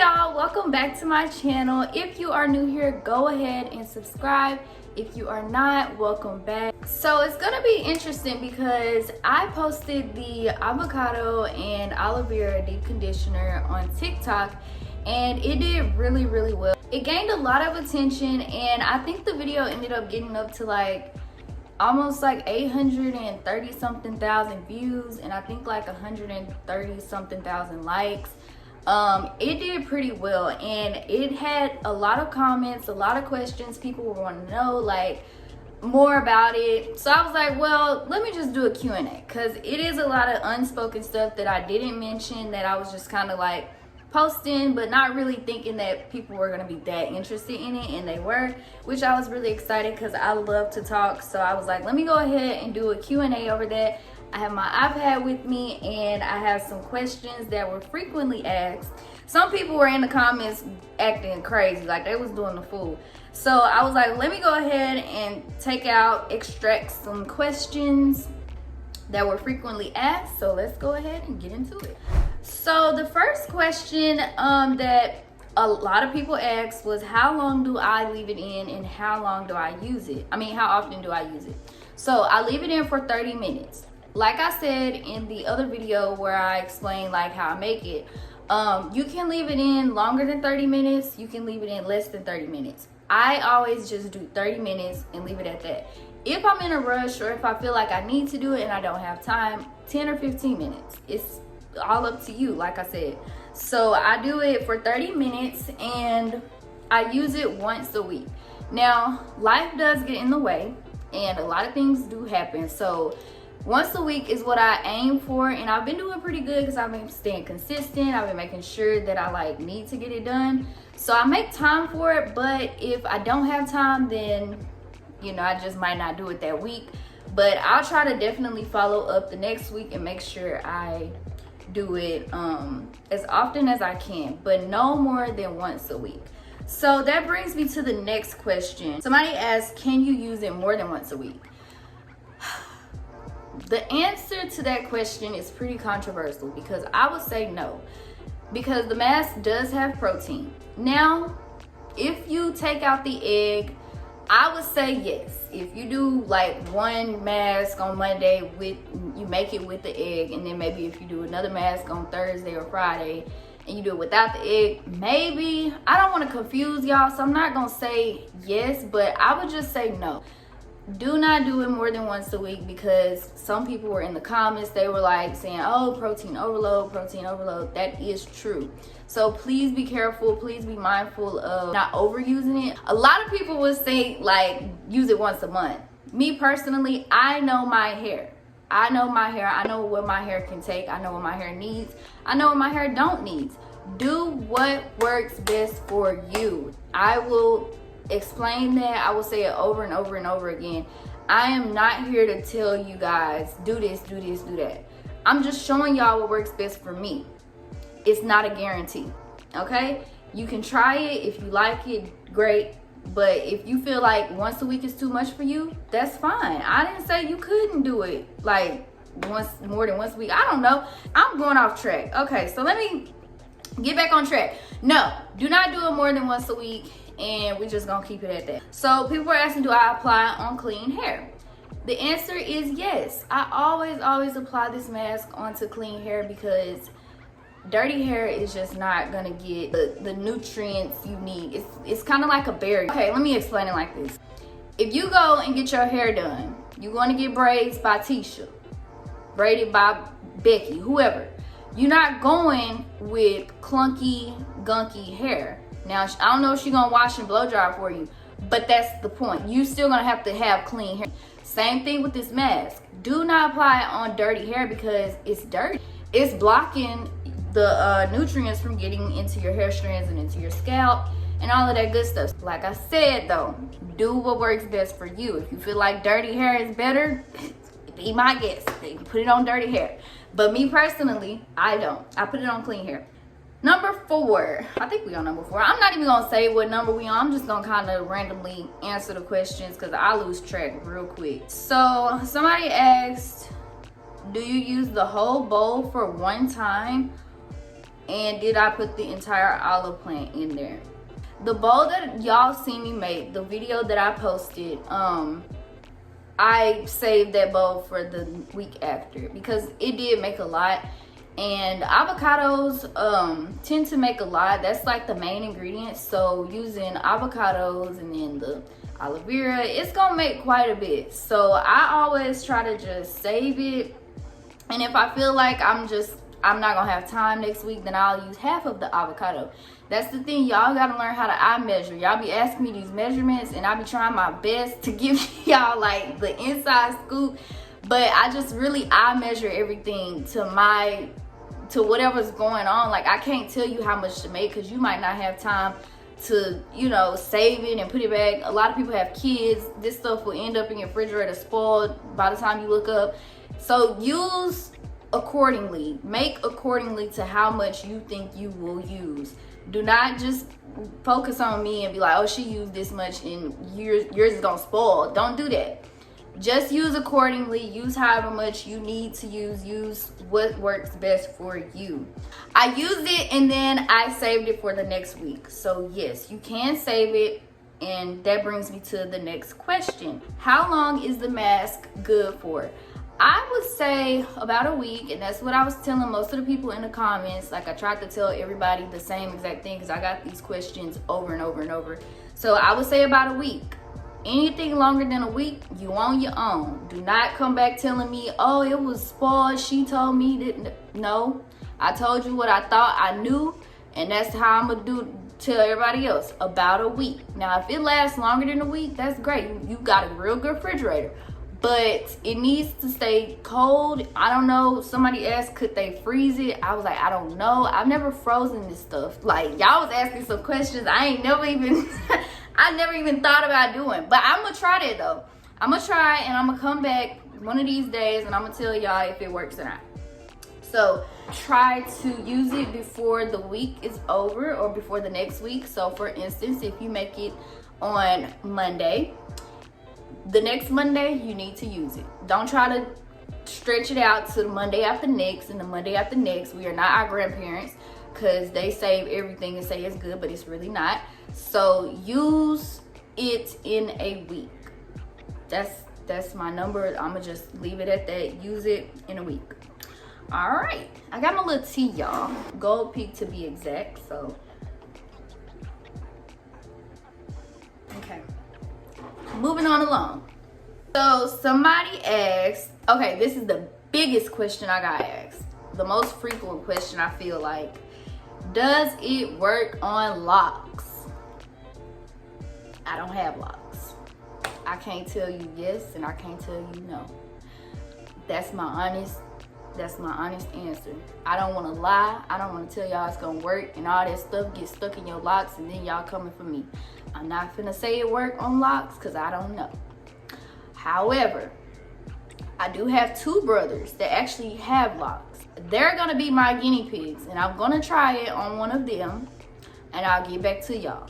y'all, welcome back to my channel. If you are new here, go ahead and subscribe. If you are not, welcome back. So it's gonna be interesting because I posted the avocado and aloe vera deep conditioner on TikTok and it did really well. It gained a lot of attention and I think the video ended up getting up to like almost like 830 something thousand views and I think like 130 something thousand likes. It did pretty well and it had a lot of comments, a lot of questions. People were wanting to know like more about it. So I was like, well, let me just do a Q&A because it is a lot of unspoken stuff that I didn't mention that I was just kind of like posting, but not really thinking that people were going to be that interested in it, and they were, which I was really excited because I love to talk. So I was like, let me go ahead and do a Q&A over that. I have my iPad with me and I have some questions that were frequently asked. Some people were in the comments acting crazy, like they was doing the fool. So I was like, let me go ahead and extract some questions that were frequently asked. So let's go ahead and get into it. So the first question that a lot of people asked was, how long do I leave it in and how long do I use it? I mean, how often do I use it? So I leave it in for 30 minutes. Like I said in the other video where I explained like how I make it, you can leave it in longer than 30 minutes. You can leave it in less than 30 minutes. I always just do 30 minutes and leave it at that. If I'm in a rush or if I feel like I need to do it and I don't have time, 10 or 15 minutes. It's all up to you, like I said. So I do it for 30 minutes and I use it once a week. Now, life does get in the way and a lot of things do happen. So once a week is what I aim for, and I've been doing pretty good because I've been staying consistent. I've been making sure that I like need to get it done. So I make time for it, but if I don't have time, then I just might not do it that week. But I'll try to definitely follow up the next week and make sure I do it as often as I can, but no more than once a week. So that brings me to the next question. Somebody asked, can you use it more than once a week? The answer to that question is pretty controversial because I would say no, because the mask does have protein. Now, if you take out the egg, I would say yes. If you do like one mask on Monday you make it with the egg, and then maybe if you do another mask on Thursday or Friday and you do it without the egg, maybe. I don't want to confuse y'all, so I'm not gonna say yes, but I would just say no. Do not do it more than once a week because some people were in the comments, they were like saying, oh, protein overload. That is true. So please be careful, please be mindful of not overusing it. A lot of people would say like use it once a month. Me personally, I know my hair. I know what my hair can take. I know what my hair needs. I know what my hair don't need. Do what works best for you. I will explain that. I will say it over and over and over again. I am not here to tell you guys do this, do that. I'm just showing y'all what works best for me. It's not a guarantee, okay? You can try it. If you like it, great. But if you feel like once a week is too much for you, that's fine. I didn't say you couldn't do it like more than once a week. I don't know. I'm going off track. Okay, so let me get back on track. No, do not do it more than once a week, and we're just gonna keep it at that. So people are asking, do I apply on clean hair? The answer is yes. I always apply this mask onto clean hair because dirty hair is just not gonna get the nutrients you need. It's kind of like a berry. Okay, let me explain it like this. If you go and get your hair done, you're going to get braids by Tisha, braided by Becky, whoever. You're not going with clunky, gunky hair. Now, I don't know if she's gonna wash and blow dry for you, but that's the point. You still gonna have to have clean hair. Same thing with this mask. Do not apply it on dirty hair because it's dirty. It's blocking the nutrients from getting into your hair strands and into your scalp and all of that good stuff. Like I said though, do what works best for you. If you feel like dirty hair is better, be my guest. You can put it on dirty hair. But me personally, I don't. I put it on clean hair. Number 4, I think we on number 4. I'm not even gonna say what number we on. I'm just gonna kind of randomly answer the questions because I lose track real quick. So somebody asked, do you use the whole bowl for one time And did I put the entire olive plant in there? The bowl that y'all see me make, the video that I posted, I saved that bowl for the week after because it did make a lot. And avocados tend to make a lot. That's like the main ingredient. So using avocados and then the aloe vera, it's gonna make quite a bit. So I always try to just save it. And if I feel like I'm not gonna have time next week, then I'll use half of the avocado. That's the thing, y'all gotta learn how to eye measure. Y'all be asking me these measurements and I be trying my best to give y'all like the inside scoop. But I just really eye measure everything to whatever's going on. Like I can't tell you how much to make because you might not have time to, you know, save it and put it back. A lot of people have kids. This stuff will end up in your refrigerator spoiled by the time you look up. So use accordingly. Make accordingly to how much you think you will use. Do not just focus on me and be like, oh, she used this much and yours is gonna spoil. Don't do that. Just use accordingly. Use however much you need to use. Use what works best for you. I used it and then I saved it for the next week. So yes, you can save it. And that brings me to the next question. How long is the mask good for? I would say about a week, and that's what I was telling most of the people in the comments. Like I tried to tell everybody the same exact thing because I got these questions over and over and over. So I would say about a week. Anything longer than a week, you on your own. Do not come back telling me, oh, it was spoiled. She told me that. No, I told you what I thought I knew, and that's how I'm gonna tell everybody else. About a week. Now, if it lasts longer than a week, that's great. You got a real good refrigerator, but it needs to stay cold. I don't know. Somebody asked, could they freeze it? I was like, I don't know. I've never frozen this stuff. Like y'all was asking some questions I ain't never even. I never even thought about doing, but I'm gonna try that though. I'm gonna try and I'm gonna come back one of these days and I'm gonna tell y'all if it works or not. So try to use it before the week is over or before the next week. So for instance, if you make it on Monday, the next Monday you need to use it. Don't try to stretch it out to the Monday after next and the Monday after next. We are not our grandparents because they save everything and say it's good, but it's really not. So use it in a week. That's my number. I'm gonna just leave it at that. Use it in a week. All right, I got my little tea, y'all. Gold Peak to be exact. So okay, moving on along. So somebody asked, okay, this is the biggest question I got asked, the most frequent question I feel like. Does it work on locks? I don't have locks. I can't tell you yes and I can't tell you no. That's my honest answer. I don't want to lie. I don't want to tell y'all it's gonna work and all that stuff gets stuck in your locks and then y'all coming for me. I'm not finna say it work on locks because I don't know. However, I do have two brothers that actually have locks. They're gonna be my guinea pigs and I'm gonna try it on one of them and I'll get back to y'all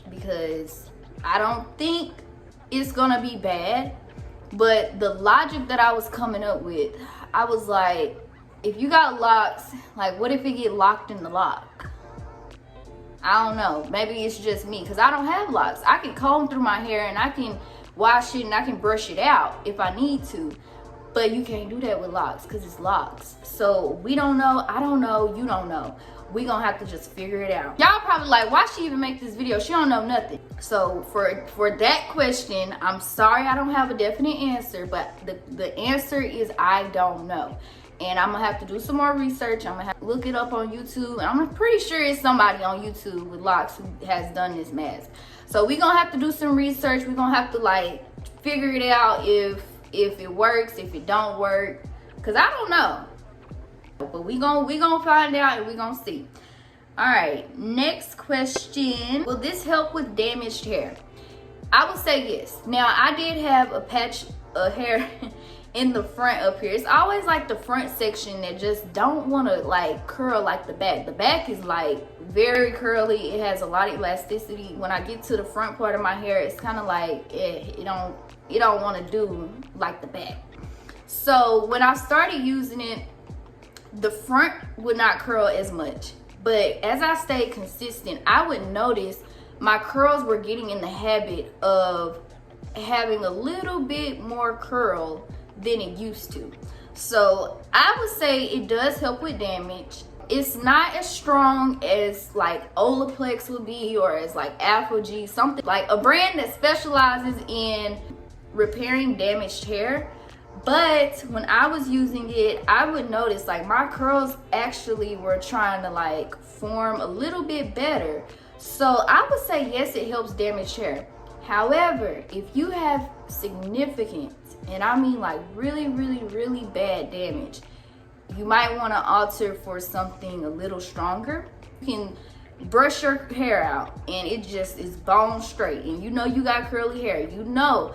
because I don't think it's gonna be bad. But the logic that I was coming up with, I was like, if you got locks, like what if it get locked in the lock? I don't know. Maybe it's just me because I don't have locks. I can comb through my hair and I can wash it and I can brush it out if I need to. But you can't do that with locks because it's locks. So we don't know. I don't know. You don't know. We gonna have to just figure it out. Y'all probably like, why she even make this video? She don't know nothing. So for that question, I'm sorry I don't have a definite answer, but the answer is I don't know. And I'm gonna have to do some more research. I'm gonna have to look it up on YouTube. And I'm pretty sure it's somebody on YouTube with locks who has done this mask. So we gonna have to do some research. We're gonna have to like figure it out if it works, if it don't work. Cause I don't know. But we gonna find out and we gonna see. All right, next question. Will this help with damaged hair? I would say yes. Now I did have a patch of hair in the front up here. It's always like the front section that just don't want to like curl like the back. The back is like very curly. It has a lot of elasticity. When I get to the front part of my hair, it's kind of like it don't want to do like the back. So when I started using it, the front would not curl as much. But as I stayed consistent, I would notice my curls were getting in the habit of having a little bit more curl than it used to. So I would say it does help with damage. It's not as strong as like Olaplex would be, or as like Afro-G, something like a brand that specializes in repairing damaged hair. But when I was using it, I would notice like my curls actually were trying to like form a little bit better. So I would say yes, it helps damaged hair. However, if you have significant, and I mean like really, really, really bad damage, you might want to alter for something a little stronger. You can brush your hair out and it just is bone straight, and you know you got curly hair. You know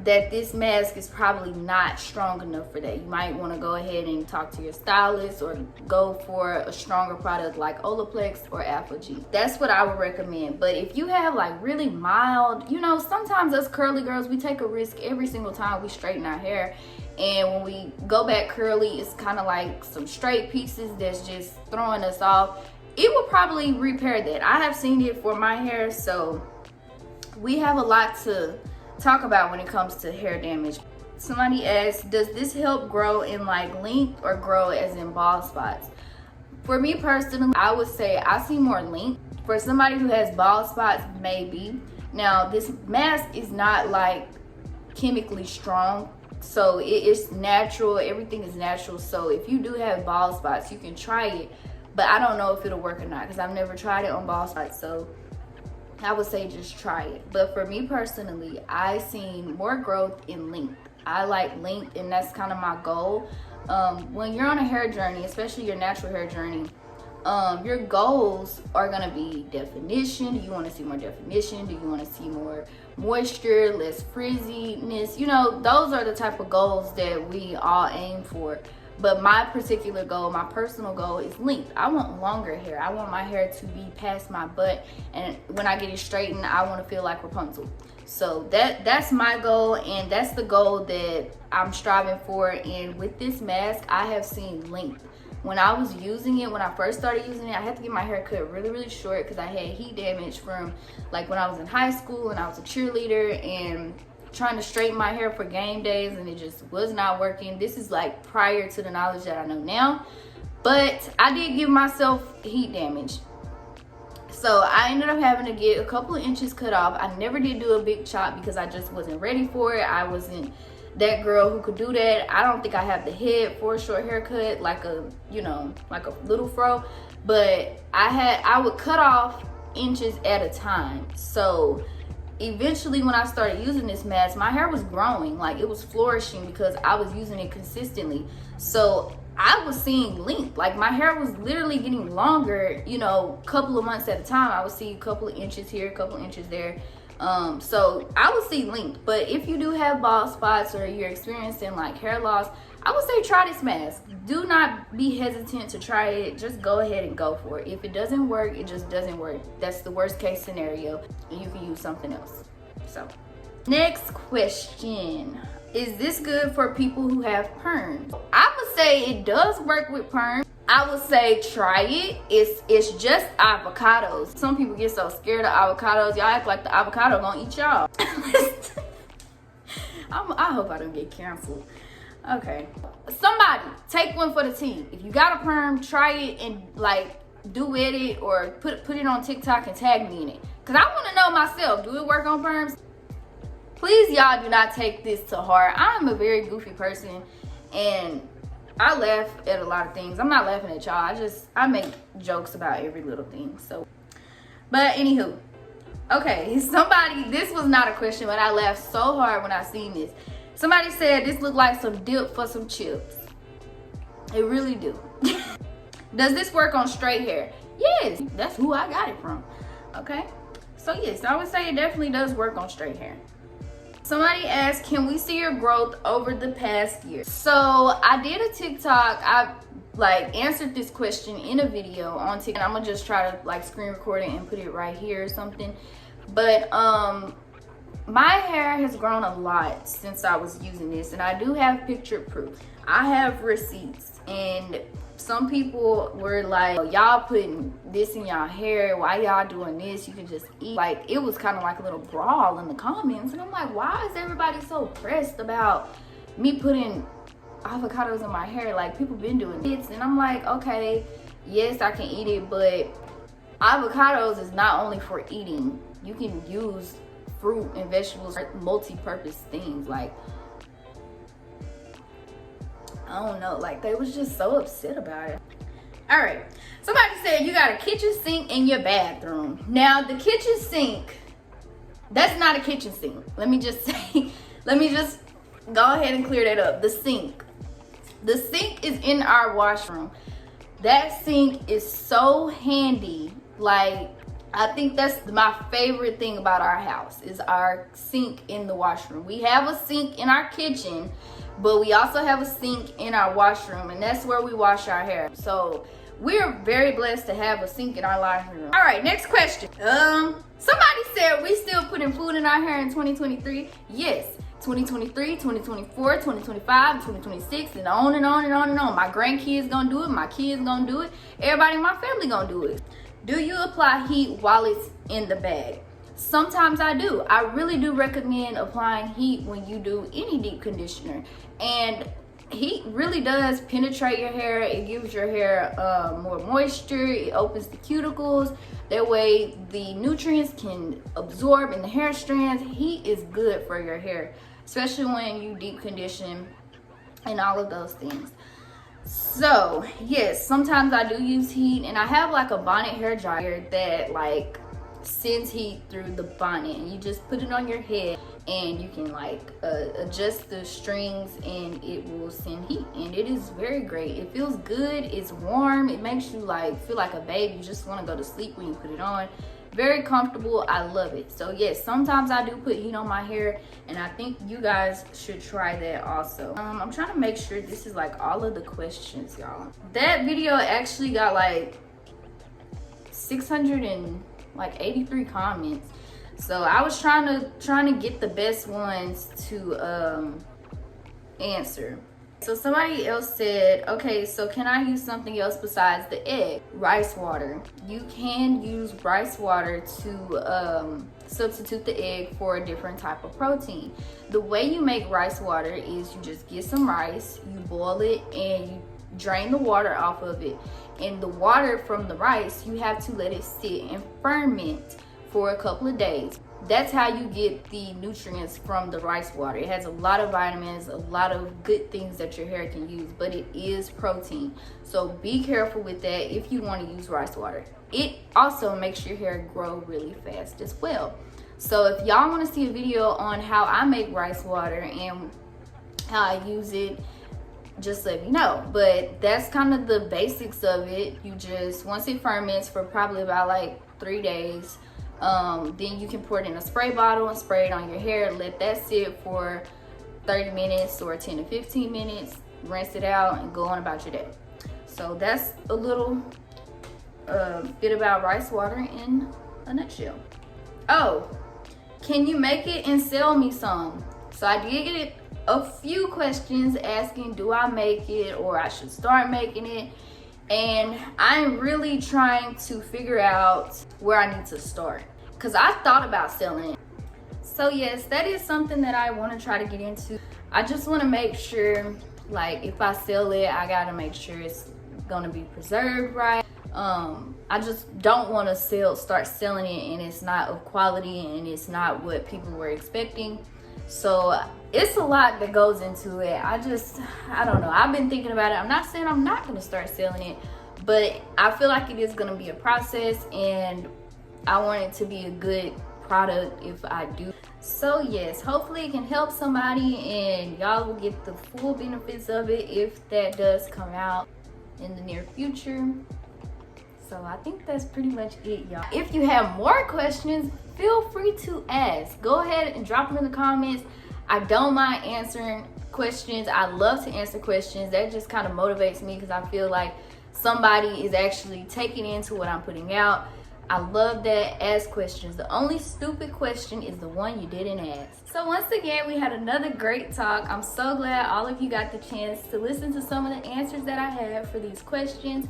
that this mask is probably not strong enough for that. You might want to go ahead and talk to your stylist or go for a stronger product like Olaplex or Afro-G. That's what I would recommend. But if you have like really mild, you know, sometimes us curly girls, we take a risk every single time we straighten our hair, and when we go back curly, it's kind of like some straight pieces that's just throwing us off. It will probably repair that. I have seen it for my hair, so we have a lot to talk about when it comes to hair damage. Somebody asked, does this help grow in like length or grow as in bald spots? For me personally, I would say I see more length. For somebody who has bald spots, maybe. Now this mask is not like chemically strong, so it's natural. Everything is natural. So if you do have bald spots, you can try it, but I don't know if it'll work or not because I've never tried it on bald spots. So I would say just try it. But for me personally, I seen more growth in length. I like length, and that's kind of my goal. When you're on a hair journey, especially your natural hair journey, your goals are gonna be definition. Do you want to see more definition? Do you want to see more moisture, less frizziness? You know, those are the type of goals that we all aim for. But my particular goal, my personal goal, is length. I want longer hair. I want my hair to be past my butt, and when I get it straightened, I want to feel like Rapunzel. So that's my goal, and that's the goal that I'm striving for. And with this mask, I have seen length. When I was using it, when I first started using it, I had to get my hair cut really, really short because I had heat damage from like when I was in high school and I was a cheerleader and trying to straighten my hair for game days, and it just was not working. This is like prior to the knowledge that I know now, but I did give myself heat damage. So I ended up having to get a couple of inches cut off. I never did do a big chop because I just wasn't ready for it. I wasn't that girl who could do that. I don't think I have the head for a short haircut, like a, you know, like a little fro, but I would cut off inches at a time. So eventually when I started using this mask, my hair was growing, like it was flourishing because I was using it consistently. So I was seeing length, like my hair was literally getting longer, you know, a couple of months at a time. I would see a couple of inches here, a couple of inches there. So I would see length. But if you do have bald spots or you're experiencing like hair loss, I would say try this mask. Do not be hesitant to try it. Just go ahead and go for it. If it doesn't work, it just doesn't work. That's the worst case scenario, and you can use something else. So next question, is this good for people who have perms? I would say it does work with perms. I would say try it. It's just avocados. Some people get so scared of avocados. Y'all act like the avocado gonna eat y'all. I hope I don't get canceled. Okay, somebody take one for the team. If you got a perm, try it and like do with it, or put it on TikTok and tag me in it, because I want to know myself, do it work on perms? Please, y'all, do not take this to heart. I'm a very goofy person and I laugh at a lot of things. I'm not laughing at y'all. I make jokes about every little thing. So, but anywho, okay, this was not a question, but I laughed so hard when I seen this. Somebody said this looked like some dip for some chips. It really do. Does this work on straight hair? Yes, that's who I got it from. Okay, so yes, I would say it definitely does work on straight hair. Somebody asked, can we see your growth over the past year? So I did a TikTok. I like answered this question in a video on TikTok. I'm gonna just try to like screen record it and put it right here or something. But my hair has grown a lot since I was using this, and I do have picture proof. I have receipts, and some people were like, oh, y'all putting this in y'all hair, why y'all doing this, you can just eat. Like, it was kind of like a little brawl in the comments, and I'm like, why is everybody so pressed about me putting avocados in my hair? Like, people been doing this. And I'm like, okay, yes, I can eat it, but avocados is not only for eating. You can use fruit and vegetables, multi-purpose things. Like, I don't know, like, they was just so upset about it. All right, somebody said you got a kitchen sink in your bathroom. Now, the kitchen sink, that's not a kitchen sink. Let me just say, let me just go ahead and clear that up. The sink is in our washroom. That sink is so handy. Like, I think that's my favorite thing about our house is our sink in the washroom. We have a sink in our kitchen, but we also have a sink in our washroom, and that's where we wash our hair. So we're very blessed to have a sink in our living room. All right, next question. Somebody said we still putting food in our hair in 2023. Yes, 2023, 2024, 2025, 2026, and on and on and on and on. My grandkids gonna do it, my kids gonna do it, everybody in my family gonna do it. Do you apply heat while it's in the bag? Sometimes I do. I really do recommend applying heat when you do any deep conditioner. And heat really does penetrate your hair. It gives your hair more moisture. It opens the cuticles. That way the nutrients can absorb in the hair strands. Heat is good for your hair, especially when you deep condition and all of those things. So yes, sometimes I do use heat, and I have like a bonnet hair dryer that like sends heat through the bonnet, and you just put it on your head and you can like adjust the strings and it will send heat, and it is very great. It feels good, it's warm, it makes you like feel like a baby. You just want to go to sleep when you put it on. Very comfortable, I love it. So yes, sometimes I do put heat on my hair, and I think you guys should try that also. I'm trying to make sure this is like all of the questions, y'all. That video actually got like 683 comments, so I was trying to get the best ones to answer. So somebody else said, okay, so can I use something else besides the egg? Rice water. You can use rice water to substitute the egg for a different type of protein. The way you make rice water is you just get some rice, you boil it, and you drain the water off of it. And the water from the rice, you have to let it sit and ferment for a couple of days. That's how you get the nutrients from the rice water. It has a lot of vitamins, a lot of good things that your hair can use, but it is protein. So be careful with that if you want to use rice water. It also makes your hair grow really fast as well. So if y'all want to see a video on how I make rice water and how I use it, just let me know. But that's kind of the basics of it. You just, once it ferments for probably about like 3 days, then you can pour it in a spray bottle and spray it on your hair. Let that sit for 30 minutes or 10 to 15 minutes. Rinse it out and go on about your day. So that's a little bit about rice water in a nutshell. Oh, can you make it and sell me some? So I did get a few questions asking, do I make it or I should start making it? And I'm really trying to figure out where I need to start, because I thought about selling it. So yes, that is something that I want to try to get into. I just want to make sure, like, if I sell it, I got to make sure it's going to be preserved right. I just don't want to start selling it and it's not of quality and it's not what people were expecting. So it's a lot that goes into it. I don't know. I've been thinking about it. I'm not saying I'm not going to start selling it, but I feel like it is going to be a process, and I want it to be a good product if I do. So yes, hopefully it can help somebody and y'all will get the full benefits of it if that does come out in the near future. So I think that's pretty much it, y'all. If you have more questions, feel free to ask. Go ahead and drop them in the comments. I don't mind answering questions. I love to answer questions. That just kind of motivates me because I feel like somebody is actually taking into what I'm putting out. I love that. Ask questions. The only stupid question is the one you didn't ask. So once again, we had another great talk. I'm so glad all of you got the chance to listen to some of the answers that I had for these questions.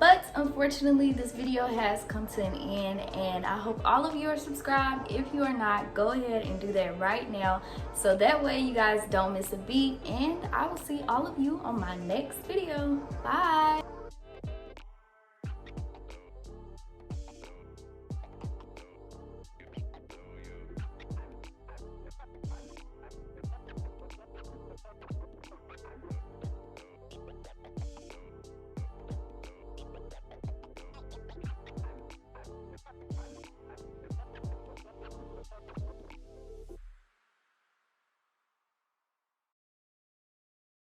But unfortunately, this video has come to an end, and I hope all of you are subscribed. If you are not, go ahead and do that right now, so that way you guys don't miss a beat, and I will see all of you on my next video. Bye.